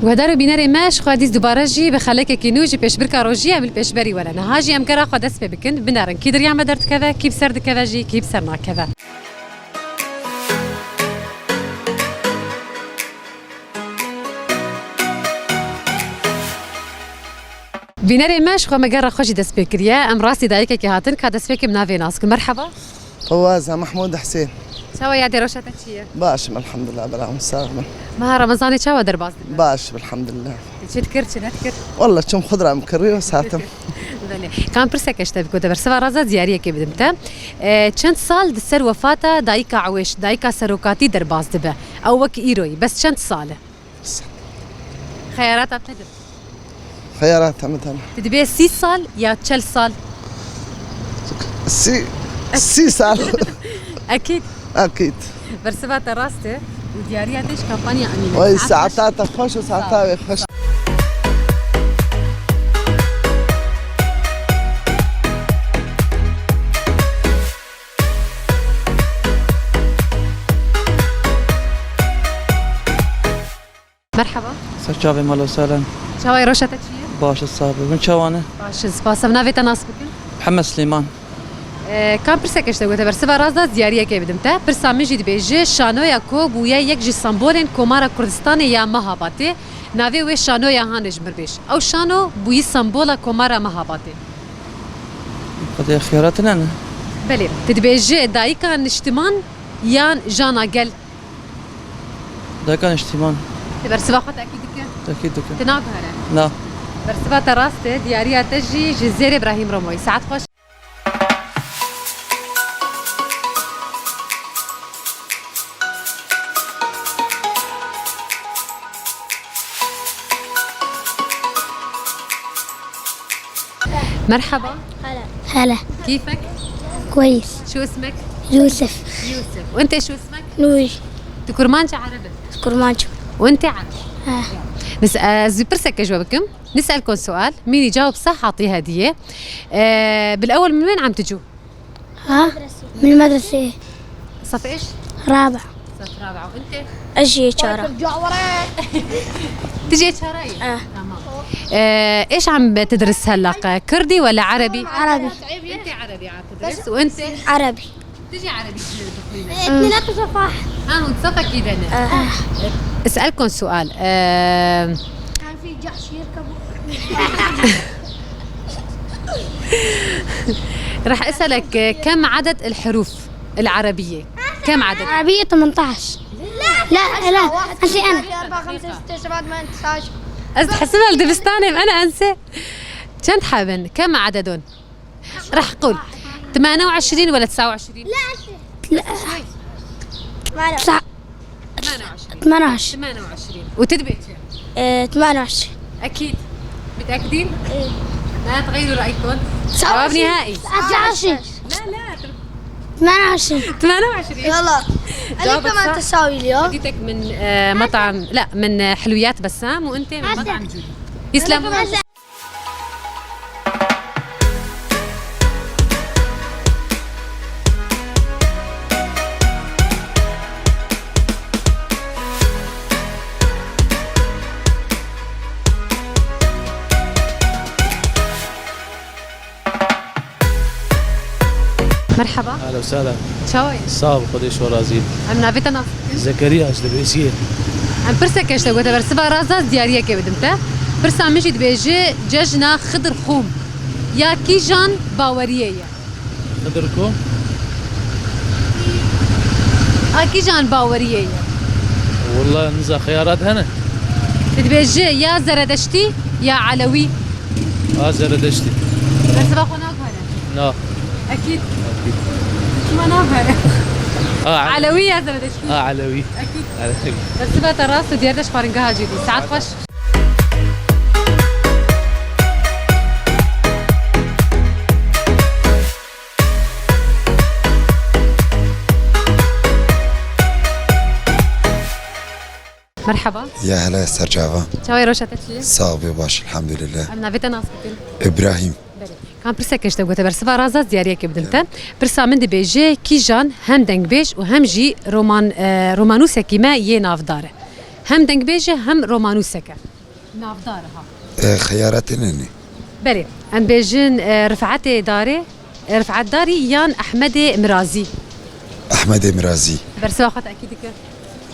وهدارو بیناری ماش خودیز دوباره جی بخلاک کینوجی پیش برکا روجی ام پیش بری ولا نهاجی ام کرا خود دست بکن بنارن کی دریا مدرت کذا کی بسرد کذا جی کی بسرنا کذا بیناری ماش خو مگر خوشی دست بکریه ام راستی دایک کی هاتن کا دست بکم ناوی ناس مرحبا فواز محمود حسين شو يا دي روشتك شيء باش الحمد لله بلا مساغمن ما رمضاني شو درباز باش بالحمد لله تذكر تذكر والله كم خضره مكريه وساتم كان برسك اشتبك كنت برسوا رازا زياريه كي بدمتها چند سال دسر وفاته دايكا عويش دايكا سروكاتي درباز دبه او وك ايروي بس چند ساله خيارات ابتدر خيارات مثلا تدبي 6 سال يا 3 سال سي سال اكيد برسوا راسته ودياريه ليش كامبانيا امينه وي ساعات خوش وساعات خوش مرحبا سرچاوی مالا سلام شوای روشتك شيء باش الصابر من شوانه باش سپاس ناوی تناس بکن محمد سليمان كان برسك اشتغل برسوا رازا زياريه كي بدمته برسا مجد بيجي شانويا كوب ويا يكجي سمبولين كومارا كردستان يا مهاباتي ناوي وي شانويا هانج مربيش او شانو بوي سمبولا كومارا مهاباتي قد خياراتنا انا بلي تدبيجي دايكا نشتمان يان جانا قل ده كان اشتمان برسوا خط اكيد تناق هلا لا برسوا تراسته دياريه تجي جزيره ابراهيم روموي ساعات خوش مرحبا هلا كيفك؟ كويس شو اسمك؟ يوسف وانت شو اسمك؟ نوري تكرمانجا عربي كرمانجو وانت عربي نسأل برسك جوابكم نسألكم سؤال مين يجاوب صح أعطيه هدية بالأول من وين عم تجوا؟ من المدرسة صف إيش؟ رابع صف رابع وأنت؟ أجي شارع تجي شراي؟ تمام إيش عم تدرس هلا كردي ولا عربي؟ عربي أنت عربي عم تدرس وأنت؟ عربي تجي عربي اثنيناتنا صفاح هو صفك إذا اسألكم سؤال كان في جحش يركبوا راح أسألك كم عدد الحروف العربية؟ كم عدد؟ عربية 18 لا أنسي أنا 4 5 6 7 8 19 حسبها الدبستاني أنا أنسى كم حابن كم عددهم؟ راح أقول 28 ولا 29 لا 28 وتدبي 28 أكيد متأكدين؟ إيه لا تغيروا رأيكم جواب نهائي 19 لا 28 يلا جوابك أنت ما صح. تساوي اليوم بديتك من مطعم لا من حلويات بسام وأنت من مطعم جودي يسلموا مرحبا اهلا وسهلا شوي صاب قديش ورازيل عم نافيتنا زكريا اشتبيسيه عم برسك ايش تقول برسبا رازا دياريه كي بدمته برسا مجد بيجي ججنا خضر خوم يا كيجان باوريه خضركم كيجان باوريه والله نزا خيارات هنا تبيجي يا زردشتي يا علوي زردشتي برسبا خناك هلا لا اكيد ما نافر علوي يا زردشتي علوي اكيد برسبا تراس ديردش فارنجها جدي ساعات خوش مرحبا يا هلا استاذ جافا شوي روشتك شيء صافي باش الحمد لله عم نافيتنا ناس ابراهيم كان برسك ايش تقول برسبا رازا دياريه كي بدمته برسا من بيجي كيجان هم دنگ بيج وهم جي رومانوسكي ما يناف داره هم دنگ بيجي هم رومانوسكه نافدارها خياراتنا بلي ام بيجن رفعت داري رفعت داري يان احمد مرازي أحمد مرازي برسوا وقت اكيدك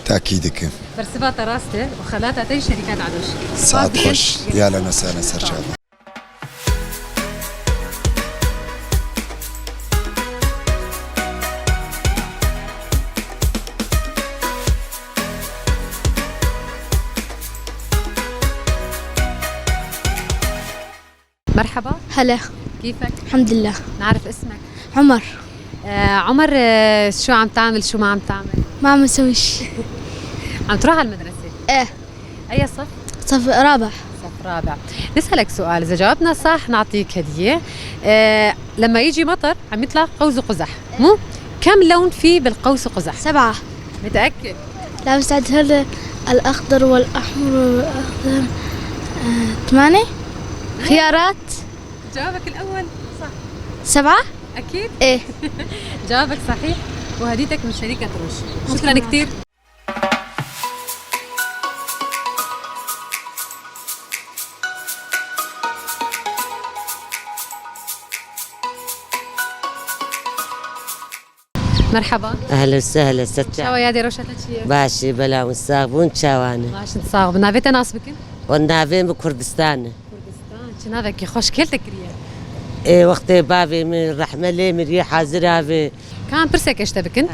تأكيدك برسوا تراسته وخلات اتي شركات عدوش ساعات خوش يا لنا سنة سرجافة مرحبا هلا كيفك؟ الحمد لله نعرف اسمك عمر عمر شو عم تعمل شو ما عم تعمل؟ ما عم اسويش عم تروح على المدرسة ايه أي صف؟ صف رابع صف رابع نسألك سؤال إذا جاوبنا صح نعطيك هدية لما يجي مطر عم يطلع قوس قزح مو؟ كم لون في بالقوس قزح؟ 7 متأكد؟ لا بس عاد هذا الأخضر والأحمر والأخضر 8 خيارات جوابك الأول صح 7 أكيد؟ ايه جوابك صحيح وهديتك من شركة روش شكرا كثير مرحبا أهلا وسهلا ست شو يا دي روشة تشيه باشي بلا والصابون شاوانة ماشي تصاغب نافيت ناسبكن والنافين بكردستان كردستان شنافك يا خوش كيلتك ريا إيه وقت بابي من رحمة لي من ريح حاضرة في كان برسك اشتبكن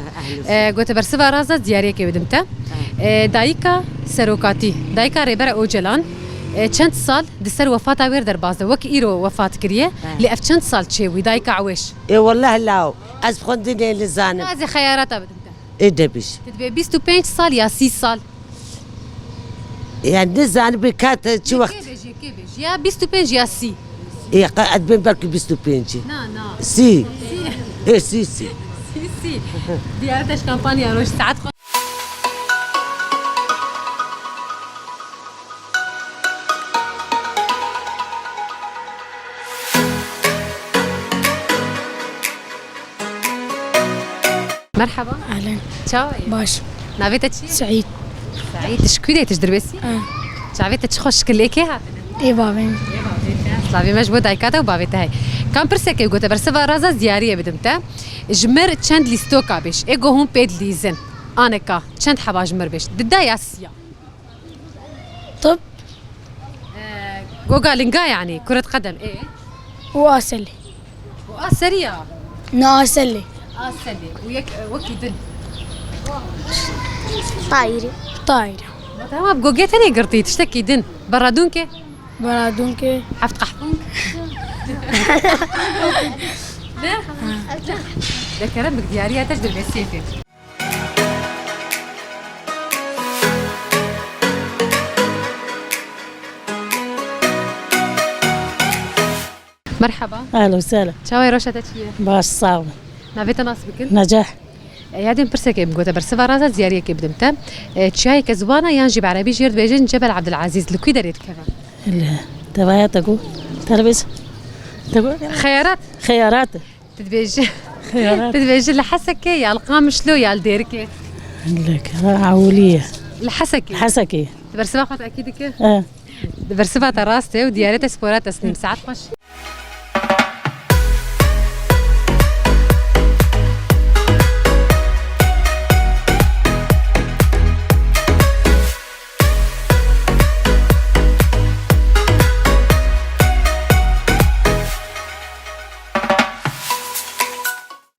قلت برسبا رازا دياريك بدمتا دايكا سروكاتي دايكا ريبرا اوجلان چند سال دسر وفاتا وير در بازه وك ايرو وفات كريه لأف چند سال تشيوي دايكا عويش إيه والله لاو از خندني لزانة هذه خياراتها بدمتا إيه دبش تدبي 25 سال يا 6 سال يعني نزان بكات شو وقت كيفش يا 25 يا سي إيه قد بين بركي بيستو بينجي نا سي إيه سي سي سي ديارتش كامبانيا روش ساعات مرحبا أهلا تشاو باش نافيتا تشي سعيد سعيد تشكيلي تجدربسي شعبيتا تشخش كليكي هات ايه بابين سلافي مجبو دايكاتا وبابيتا هاي كان برسكي قلت برسفا رازا زيارية بدمتا جمر چند لیستوکا بیش اگو هم پید لیزن آنکا چند حبا جمر بیش ددا یاسیا طب جوجا لينجا يعني كرة قدم ايه وأسلي وآسريا ناسلي آسري ويك وكي دن طايرة طايرة تمام بجوجي تاني قرطي تشتكي دن برادونك برادونك حفت قحفونك لا ده كلام بديارية تجدر بالسيفة مرحبا اهلا وسهلا شاوي روشة تشيه باش صعب نافيتا ناس بكن نجاح يادين برسكي بقوتا برسفا رازا زيارية كي بدمتا تشاي كزبانة يانجي بعربي جيرد بيجن جبل عبد العزيز لكوي دريت كمان تبعها تقول تلبس تقول خيارات تدبيج خيارات تدبيج لحسكي يا القام شلو يا الديركي لك عولية الحسكي حسكي برسفا خط اكيد كي اه برسفا تراستي وديارتها سبورات تسنيم ساعات خوش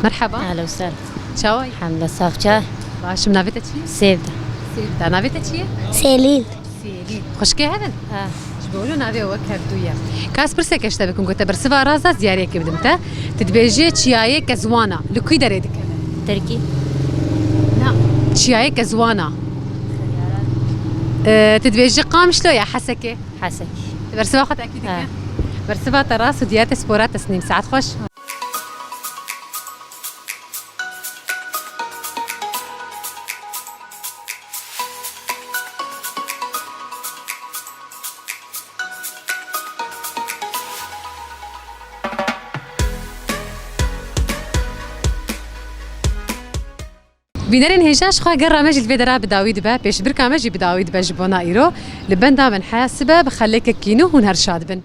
مرحبا اهلا وسهلا شاوي الحمد لله صافجة باش منافيتا تشي سيبدا سيبتا نافيتا تشي سيلين سيلي خوش كي هذا بقولوا نافي وك هردويا كاس برسك اشتبكم قلت برسفا رازا زيارية كي بدمتا تدبيجي تشياي كزوانا لكوي دريدك تركي لا تشياي كزوانا تدبيجي قام شلو يا حسكي حسكي برسفا خط اكيد برسفا تراس وديات سبورات تسنيم ساعات خوش بینرین هیجاش خواه گر رامجی الفیدرا بداوید با پیش برکامجی بداوید با جبونا ایرو لبندا من حاسبه بخلیک کینو هون هر شاد بن